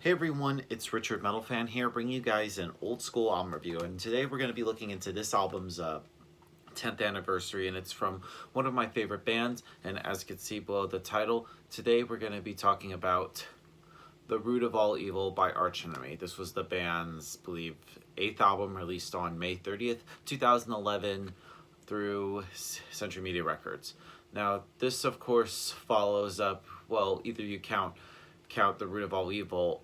Hey everyone, it's Richard Metal Fan here, bringing you guys an old school album review. And today we're going to be looking into this album's 10th anniversary, and it's from one of my favorite bands. And as you can see below the title, today we're going to be talking about The Root of All Evil by Arch Enemy. This was the band's, I believe, 8th album, released on May 30th, 2011 through Century Media Records. Now, this of course follows up, well, either you count The Root of All Evil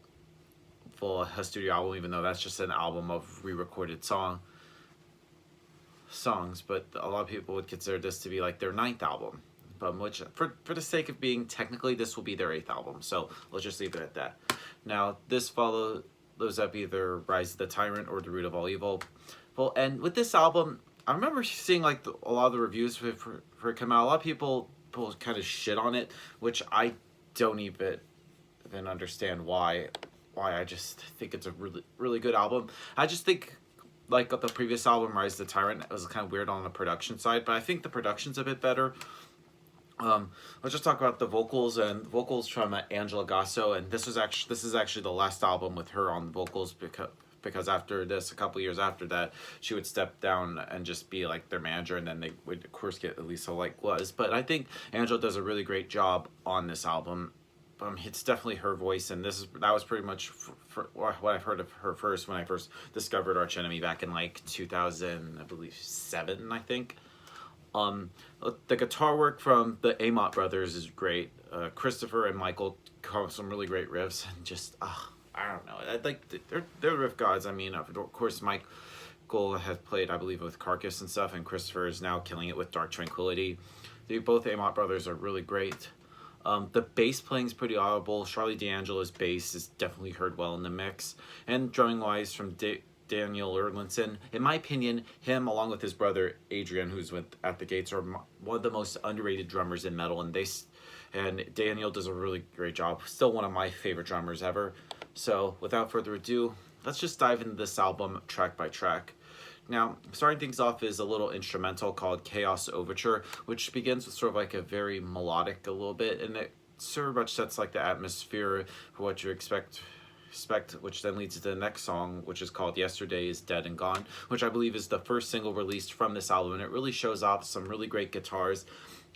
for a studio album, even though that's just an album of re-recorded songs, but a lot of people would consider this to be like their 9th album, but which for the sake of being technically, this will be their 8th album, so let's just leave it at that. Now, this follows up either Rise of the Tyrant or The Root of All Evil. Well, and with this album, I remember seeing like a lot of the reviews for it come out. A lot of people kind of shit on it, which I don't even understand why. I just think it's a really good album. I just think, like the previous album, Rise of the Tyrant, was kind of weird on the production side, but I think the production's a bit better. Let's just talk about the vocals, and vocals from Angela Gasso, and this is actually the last album with her on vocals, because after this, a couple years after that, she would step down and just be like their manager, and then they would of course get Elisa like was. But I think Angela does a really great job on this album. It's definitely her voice, and that was pretty much for what I've heard of her first when I first discovered Arch Enemy back in like 2000, I believe 7, I think. The guitar work from the Amott brothers is great. Christopher and Michael come with some really great riffs, and just I don't know. I like they're riff gods. I mean, of course, Michael has played, I believe, with Carcass and stuff, and Christopher is now killing it with Dark Tranquillity. Both Amott brothers are really great. The bass playing is pretty audible. Charlie D'Angelo's bass is definitely heard well in the mix. And drumming wise from Daniel Erlandson. In my opinion, him along with his brother Adrian, who's with At the Gates, are one of the most underrated drummers in metal. And Daniel does a really great job. Still one of my favorite drummers ever. So without further ado, let's just dive into this album track by track. Now, starting things off is a little instrumental called Khaos Overture, which begins with sort of like a very melodic a little bit, and it sort of much sets like the atmosphere for what you expect, which then leads to the next song, which is called Yesterday is Dead and Gone, which I believe is the first single released from this album, and it really shows off some really great guitars.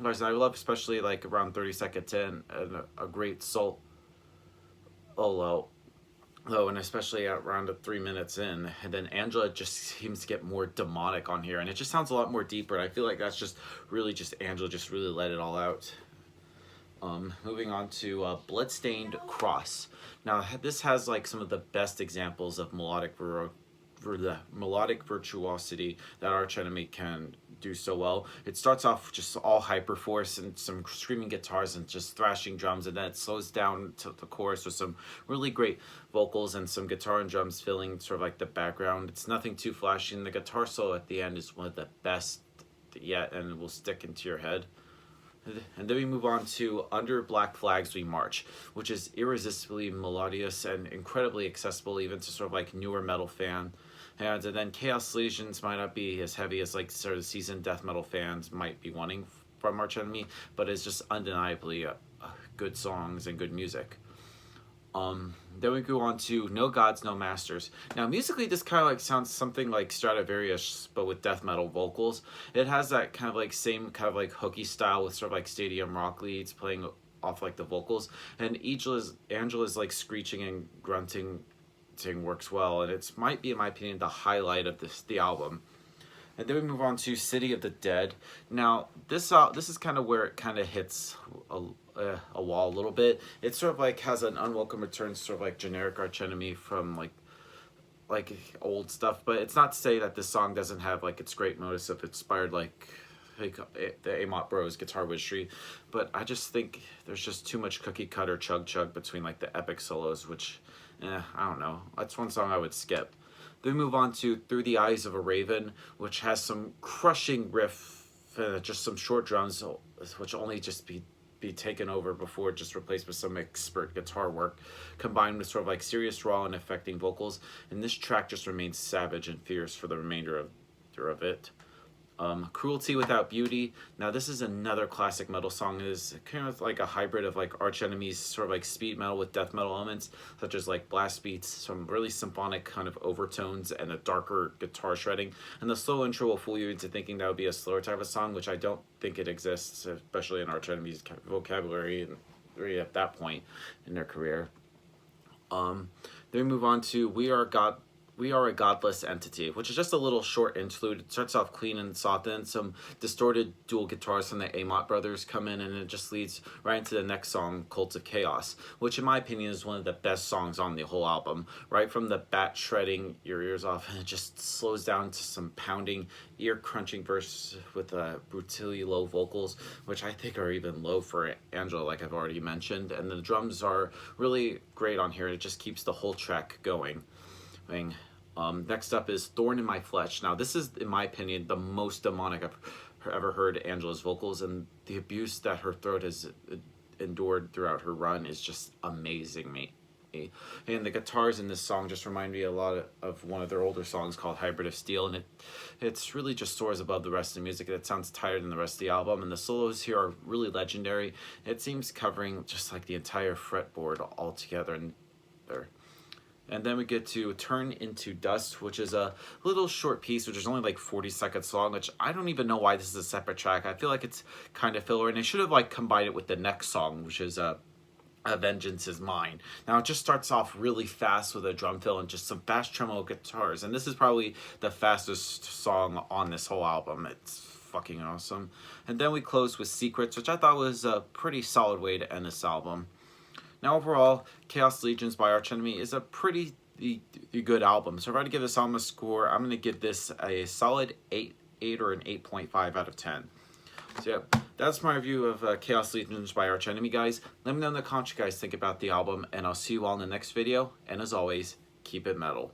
I love especially like around 30 seconds in, a great solo. Oh, and especially at around 3 minutes in, and then Angela just seems to get more demonic on here, and it just sounds a lot more deeper. And I feel like that's just Angela just really let it all out. Moving on to Bloodstained Cross. Now, this has like some of the best examples of melodic virtuosity that Arch Enemy can do so well. It starts off just all hyperforce and some screaming guitars and just thrashing drums, and then it slows down to the chorus with some really great vocals and some guitar and drums filling sort of like the background. It's nothing too flashy, and the guitar solo at the end is one of the best yet, and it will stick into your head. And then we move on to Under Black Flags We March, which is irresistibly melodious and incredibly accessible even to sort of like newer metal fan. And then Chaos Legions might not be as heavy as like sort of seasoned death metal fans might be wanting from Arch Enemy, but it's just undeniably good songs and good music. Then we go on to No Gods, No Masters. Now, musically, this kind of like sounds something like Stradivarius, but with death metal vocals. It has that kind of like same kind of like hooky style with sort of like stadium rock leads playing off like the vocals, and Angela's like screeching and grunting works well, and it might be, in my opinion, the highlight of the album. And then we move on to City of the Dead. Now, this is kind of where it kind of hits a wall a little bit. It sort of like has an unwelcome return, sort of like generic Arch Enemy from like old stuff. But it's not to say that this song doesn't have like its great motives of inspired like the Amott Bros guitar wizardry. But I just think there's just too much cookie cutter chug between like the epic solos, which I don't know. That's one song I would skip. Then we move on to Through the Eyes of a Raven, which has some crushing riff, just some short drums, which only just be taken over before just replaced with some expert guitar work, combined with sort of like serious, raw, and affecting vocals. And this track just remains savage and fierce for the remainder of it. Cruelty Without Beauty. Now this is another classic metal song. It is kind of like a hybrid of like Arch Enemy's sort of like speed metal with death metal elements, such as like blast beats, some really symphonic kind of overtones, and a darker guitar shredding. And the slow intro will fool you into thinking that would be a slower type of song, which I don't think it exists, especially in Arch Enemy's vocabulary and really at that point in their career. Then we move on to We Are a Godless Entity, which is just a little short interlude. It starts off clean and soft, then some distorted dual guitars from the Amott brothers come in, and it just leads right into the next song, Cult of Khaos, which in my opinion is one of the best songs on the whole album. Right from the bat shredding your ears off, and it just slows down to some pounding, ear-crunching verse with brutally low vocals, which I think are even low for Angela, like I've already mentioned. And the drums are really great on here. It just keeps the whole track going. Next up is Thorn in My Flesh. Now this is, in my opinion, the most demonic I've ever heard Angela's vocals, and the abuse that her throat has endured throughout her run is just amazing me. And the guitars in this song just remind me a lot of one of their older songs called Hybrid of Steel, and it's really just soars above the rest of the music. It sounds tighter than the rest of the album, and the solos here are really legendary. It seems covering just like the entire fretboard all together, and there. And then we get to Turn Into Dust, which is a little short piece, which is only like 40 seconds long, which I don't even know why this is a separate track. I feel like it's kind of filler, and they should have like combined it with the next song, which is Vengeance Is Mine. Now it just starts off really fast with a drum fill and just some fast tremolo guitars, and this is probably the fastest song on this whole album. It's fucking awesome. And then we close with Secrets, which I thought was a pretty solid way to end this album. Now overall, Chaos Legions by Arch Enemy is a pretty good album. So if I were to give this album a score, I'm going to give this a solid 8 or an 8.5 out of 10. So yeah, that's my review of Chaos Legions by Arch Enemy, guys. Let me know in the comments what you guys think about the album, and I'll see you all in the next video. And as always, keep it metal.